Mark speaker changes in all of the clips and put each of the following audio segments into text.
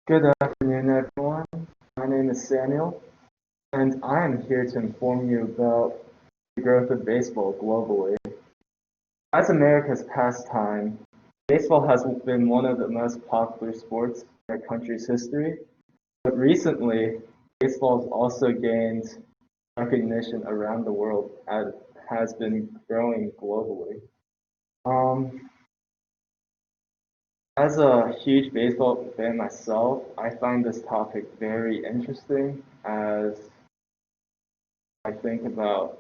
Speaker 1: Good afternoon, everyone. My name is Samuel, and I am here to inform you about the growth of baseball globally. As America's pastime, baseball has been one of the most popular sports in our country's history, but recently, baseball has also gained recognition around the world and has been growing globally. Um, As a huge baseball fan myself, I find this topic very interesting as I think about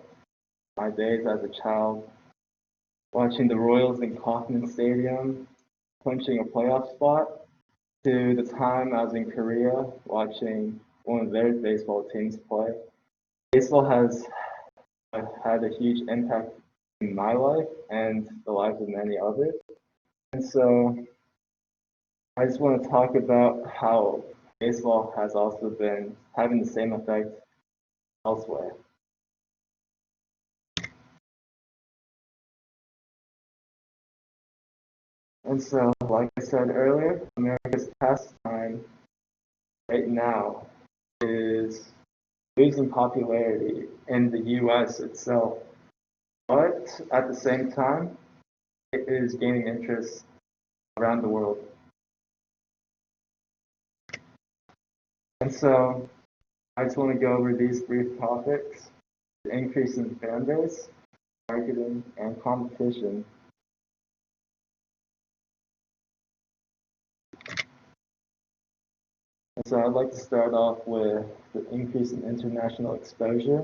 Speaker 1: my days as a child watching the Royals in Kauffman Stadium clinching a playoff spot to the time I was in Korea watching one of their baseball teams play. Baseball has had a huge impact in my life and the lives of many others. And so I just want to talk about how baseball has also been having the same effect elsewhere. And so, like I said earlier, America's pastime right now is losing popularity in the US itself. But at the same time, it is gaining interest around the world. And so I just want to go over these brief topics: the increase in fan base, marketing, and competition. And so I'd like to start off with the increase in international exposure.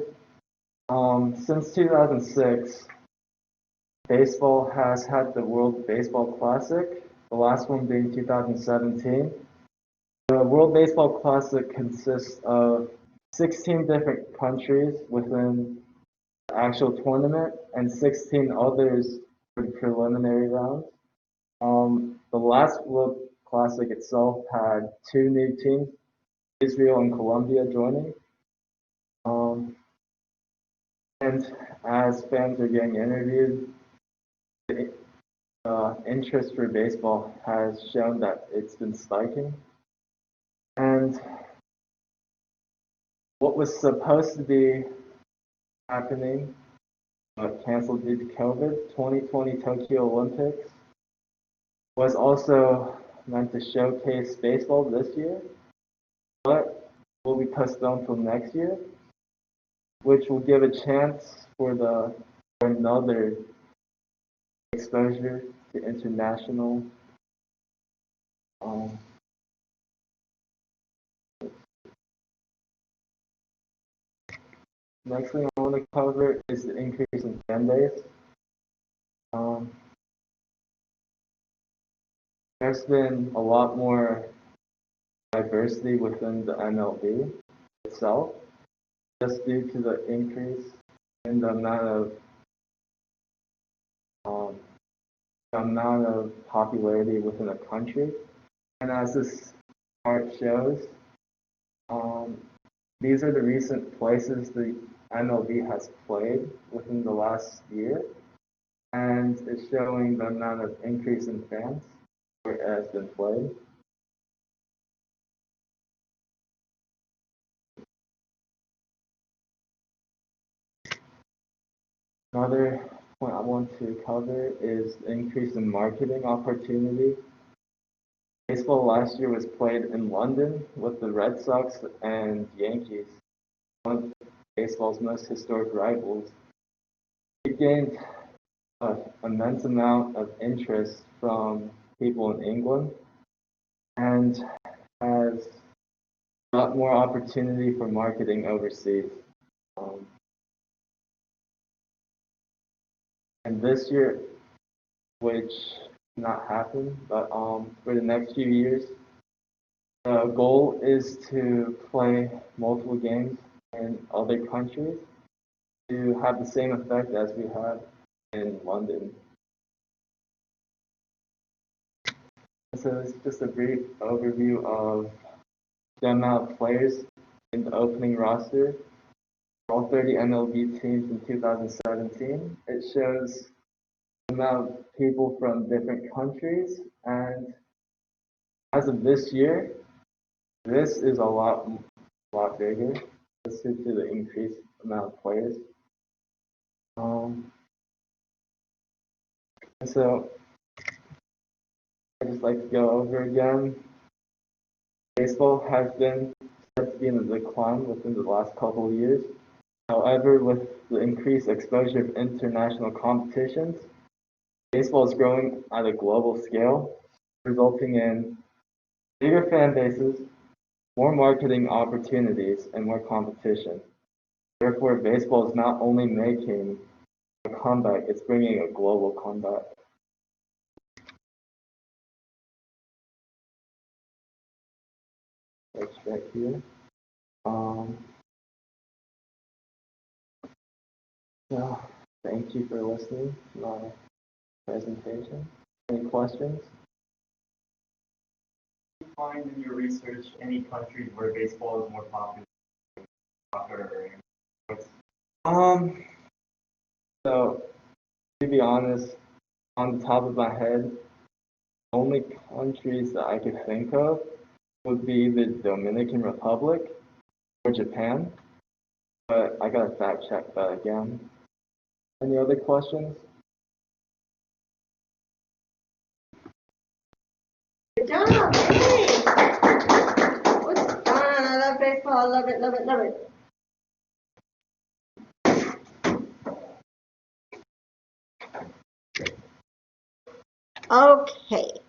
Speaker 1: Since 2006, baseball has had the World Baseball Classic, the last one being 2017. The World Baseball Classic consists of 16 different countries within the actual tournament and 16 others for the preliminary rounds. The last World Classic itself had two new teams, Israel and Colombia, joining. Um, and as fans are getting interviewed, the interest for baseball has shown that it's been spiking. And what was supposed to be happening, canceled due to COVID, 2020 Tokyo Olympics, was also meant to showcase baseball this year, but will be postponed till next year, which will give a chance for another exposure to international um, next thing I want to cover is the increase in fan base. Um, there's been a lot more diversity within the MLB itself, just due to the increase in um, the amount of popularity within a country. And as this chart shows, um, these are the recent places the MLB has played within the last year, and it's showing the amount of increase in fans where it has been played. Another point I want to cover is the increase in marketing opportunity. Baseball last year was played in London with the Red Sox and Yankees, one of baseball's most historic rivals. It gained an immense amount of interest from people in England and has got more opportunity for marketing overseas. Um, and this year, which not happen, but for the next few years, the goal is to play multiple games in other countries to have the same effect as we had in London. So it's just a brief overview of the amount of players in the opening roster for all 30 MLB teams in 2017. It shows the amount of people from different countries, and as of this year, This is a lot bigger, just due to the increased amount of players. And so I just like to go over again. Baseball has been said to be in a decline within the last couple of years. However, with the increased exposure of international competitions, baseball is growing at a global scale, resulting in bigger fan bases, more marketing opportunities, and more competition. Therefore, baseball is not only making a comeback, it's bringing a global comeback. Let's check here. So, thank you for listening to my presentation. Any questions?
Speaker 2: Did you find in your research any countries where baseball is more popular?
Speaker 1: So to be honest, on the top of my head, only countries that I could think of would be the Dominican Republic or Japan, but I gotta fact check that again. Any other questions?
Speaker 3: Good job, yay! What's fun? I love baseball. I love it, love it, love it. Okay.